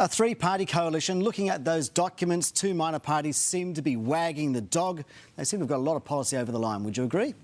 A three-party coalition. Looking at those documents, two minor parties seem to be wagging the dog. They seem to have got a lot of policy over the line. Would you agree?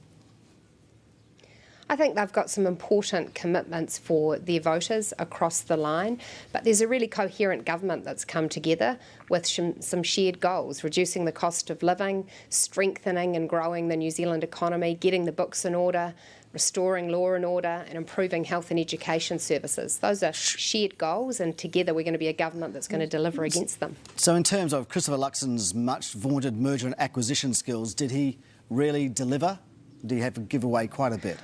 I think they've got some important commitments for their voters across the line, but there's a really coherent government that's come together with some shared goals: reducing the cost of living, strengthening and growing the New Zealand economy, getting the books in order, restoring law and order, and improving health and education services. Those are shared goals, and together we're going to be a government that's going to deliver against them. So in terms of Christopher Luxon's much vaunted merger and acquisition skills, did he really deliver? Did he have to give away quite a bit?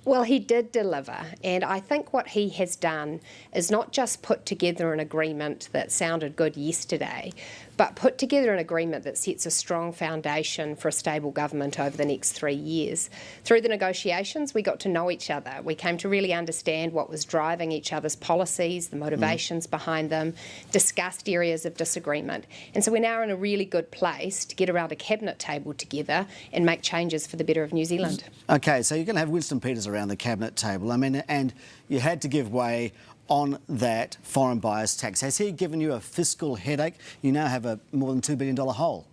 Well, he did deliver, and I think what he has done is not just put together an agreement that sounded good yesterday, but put together an agreement that sets a strong foundation for a stable government over the next 3 years. Through the negotiations, we got to know each other. We came to really understand what was driving each other's policies, the motivations behind them, discussed areas of disagreement. And so we're now in a really good place to get around a cabinet table together and make changes for the better of New Zealand. OK, so you're going to have Winston Peters around the cabinet table. I mean, and you had to give way on that foreign buyers tax. Has he given you a fiscal headache? You now have a more than $2 billion hole.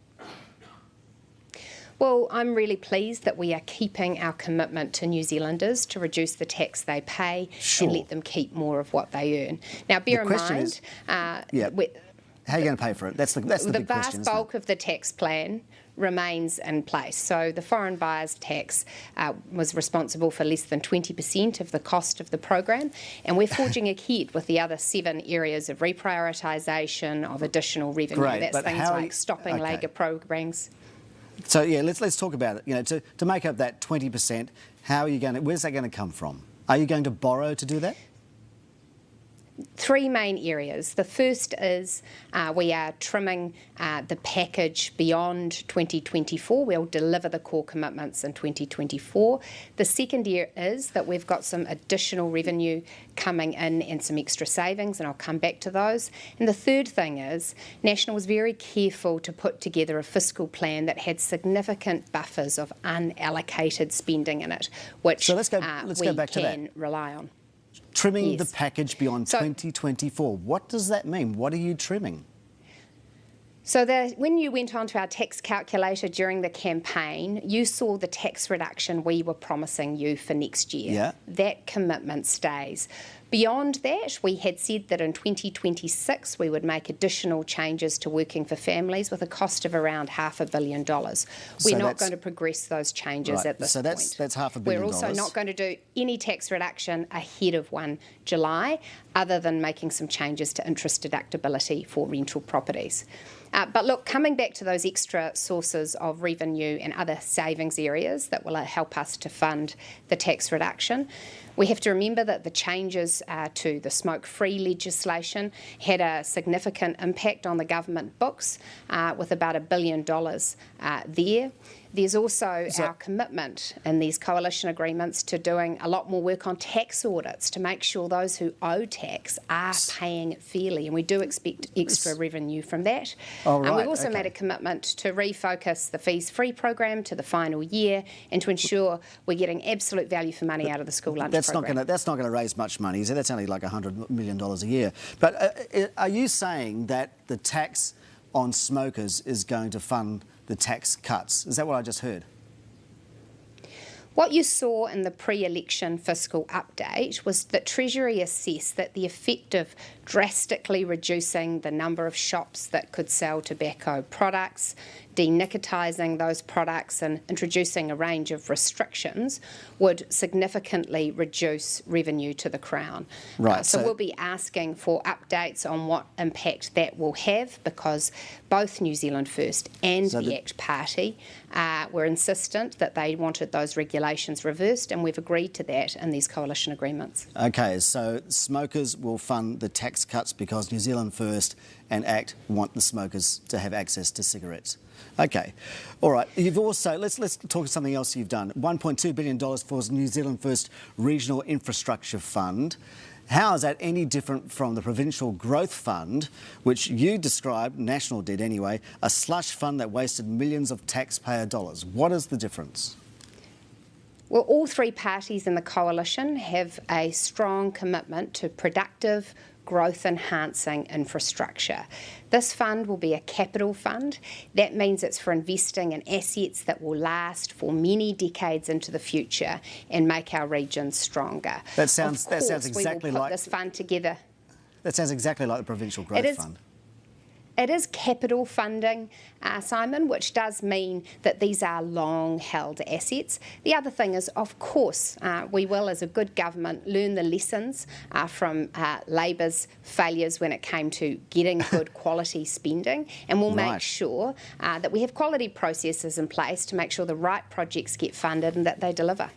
Well, I'm really pleased that we are keeping our commitment to New Zealanders to reduce the tax they pay and let them keep more of what they earn. Now, bear in mind... how are you going to pay for it? That's the big question, The vast bulk of the tax plan remains in place. So the foreign buyers tax was responsible for less than 20% of the cost of the program, and we're forging ahead with the other 7 areas of reprioritisation, of additional revenue. Great, that's things like stopping Labour programs. So yeah, let's talk about it. You know, to make up that 20%, how are you going to? Where's that going to come from? Are you going to borrow to do that? 3 main areas. The first is we are trimming the package beyond 2024. We'll deliver the core commitments in 2024. The second is that we've got some additional revenue coming in and some extra savings, and I'll come back to those. And the third thing is National was very careful to put together a fiscal plan that had significant buffers of unallocated spending in it, which let's go back to that. We can rely on. Trimming the package beyond 2024. What does that mean? What are you trimming? So when you went onto our tax calculator during the campaign, you saw the tax reduction we were promising you for next year. Yeah. That commitment stays. Beyond that, we had said that in 2026 we would make additional changes to working for families with a cost of around $500 million. We're not going to progress those changes at this point. So that's $500 million. We're also not going to do any tax reduction ahead of 1 July, other than making some changes to interest deductibility for rental properties. But look, coming back to those extra sources of revenue and other savings areas that will help us to fund the tax reduction, we have to remember that the changes to the smoke-free legislation had a significant impact on the government books, with about $1 billion there. There's also our commitment in these coalition agreements to doing a lot more work on tax audits to make sure those who owe tax are paying it fairly, and we do expect extra revenue from that. And we've also made a commitment to refocus the fees-free program to the final year and to ensure we're getting absolute value for money out of the school lunch program. That's not going to raise much money. So that's only like $100 million a year. But are you saying that the tax on smokers is going to fund the tax cuts? Is that what I just heard? What you saw in the pre-election fiscal update was that Treasury assessed that the effect of drastically reducing the number of shops that could sell tobacco products, denicotising those products and introducing a range of restrictions would significantly reduce revenue to the Crown. Right. So we'll be asking for updates on what impact that will have, because both New Zealand First and the ACT Party were insistent that they wanted those regulations reversed, and we've agreed to that in these coalition agreements. OK, so smokers will fund the tax cuts because New Zealand First and ACT want the smokers to have access to cigarettes. OK. All right. You've also, let's talk something else you've done. $1.2 billion for New Zealand First Regional Infrastructure Fund. How is that any different from the Provincial Growth Fund, which you described, National did anyway, a slush fund that wasted millions of taxpayer dollars? What is the difference? Well, all 3 parties in the coalition have a strong commitment to productive, growth-enhancing infrastructure. This fund will be a capital fund. That means it's for investing in assets that will last for many decades into the future and make our regions stronger. That sounds exactly we will put like this fund together. That sounds exactly like the Provincial Growth Fund. It is capital funding, Simon, which does mean that these are long-held assets. The other thing is, of course, we will, as a good government, learn the lessons from Labor's failures when it came to getting good quality spending, and we'll make sure that we have quality processes in place to make sure the right projects get funded and that they deliver.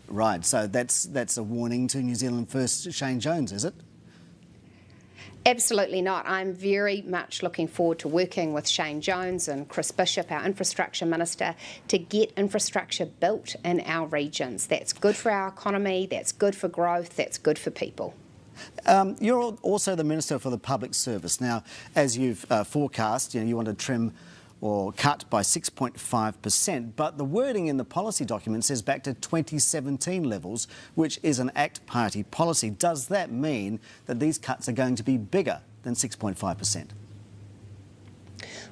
Right, so that's a warning to New Zealand First Shane Jones, is it? Absolutely not. I'm very much looking forward to working with Shane Jones and Chris Bishop, our Infrastructure Minister, to get infrastructure built in our regions. That's good for our economy, that's good for growth, that's good for people. You're also the Minister for the Public Service. Now, as you've forecast, you want to trim or cut by 6.5%, but the wording in the policy document says back to 2017 levels, which is an ACT Party policy. Does that mean that these cuts are going to be bigger than 6.5%?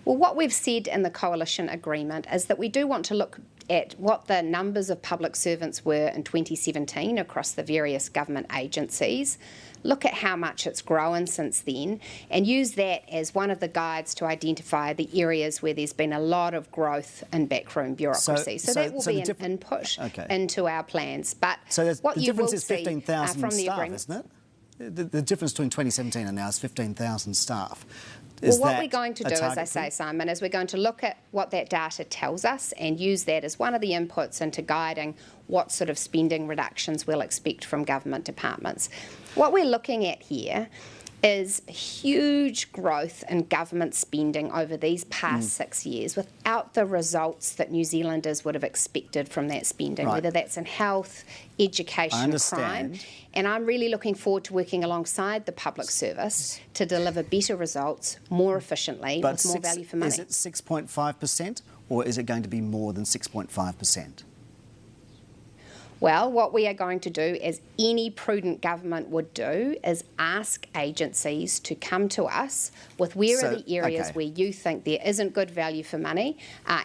Well, what we've said in the coalition agreement is that we do want to look at what the numbers of public servants were in 2017 across the various government agencies, look at how much it's grown since then, and use that as one of the guides to identify the areas where there's been a lot of growth in backroom bureaucracy. So that will be an input into our plans. But what the you difference will is see 15,000 from the staff, agreement, isn't it? The difference between 2017 and now is 15,000 staff. Well, what we're going to do, as I say, Simon, is we're going to look at what that data tells us and use that as one of the inputs into guiding what sort of spending reductions we'll expect from government departments. What we're looking at here is huge growth in government spending over these past 6 years without the results that New Zealanders would have expected from that spending, whether that's in health, education, crime. And I'm really looking forward to working alongside the public service to deliver better results more efficiently with more value for money. Is it 6.5% or is it going to be more than 6.5%? Well, what we are going to do, as any prudent government would do, is ask agencies to come to us with where are the areas where you think there isn't good value for money,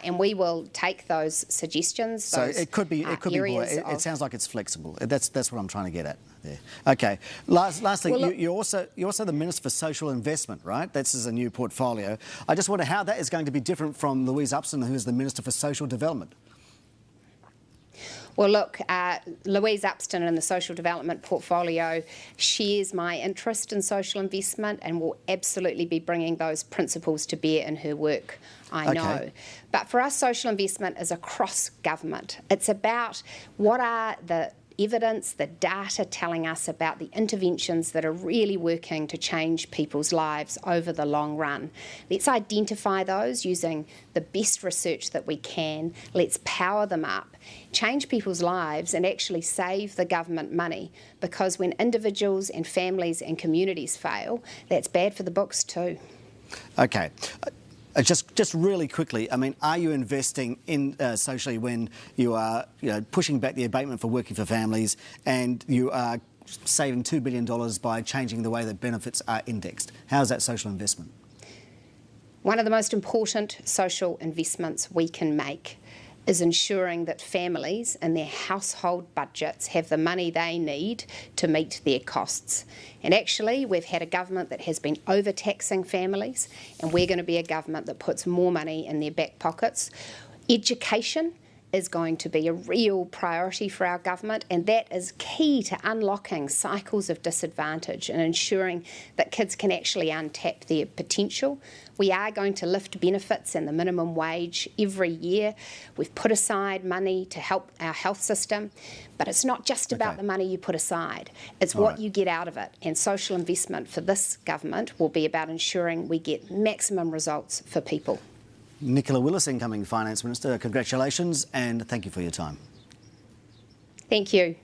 and we will take those suggestions. So it could be more. It sounds like it's flexible. That's what I'm trying to get at there. Okay. Lastly, well, you're also the Minister for Social Investment, right? This is a new portfolio. I just wonder how that is going to be different from Louise Upston, who is the Minister for Social Development. Well, look, Louise Upston in the social development portfolio shares my interest in social investment and will absolutely be bringing those principles to bear in her work, I know. But for us, social investment is across government. It's about what are the evidence, the data telling us about the interventions that are really working to change people's lives over the long run. Let's identify those using the best research that we can. Let's power them up, change people's lives and actually save the government money, because when individuals and families and communities fail, that's bad for the books too. Okay. Just really quickly, I mean, are you investing in socially when you are pushing back the abatement for working for families and you are saving $2 billion by changing the way that benefits are indexed? How is that social investment? One of the most important social investments we can make is ensuring that families and their household budgets have the money they need to meet their costs. And actually, we've had a government that has been overtaxing families, and we're going to be a government that puts more money in their back pockets. Education is going to be a real priority for our government, and that is key to unlocking cycles of disadvantage and ensuring that kids can actually untap their potential. We are going to lift benefits and the minimum wage every year. We've put aside money to help our health system, but it's not just about the money you put aside. It's what you get out of it. And social investment for this government will be about ensuring we get maximum results for people. Nicola Willis, incoming Finance Minister, congratulations and thank you for your time. Thank you.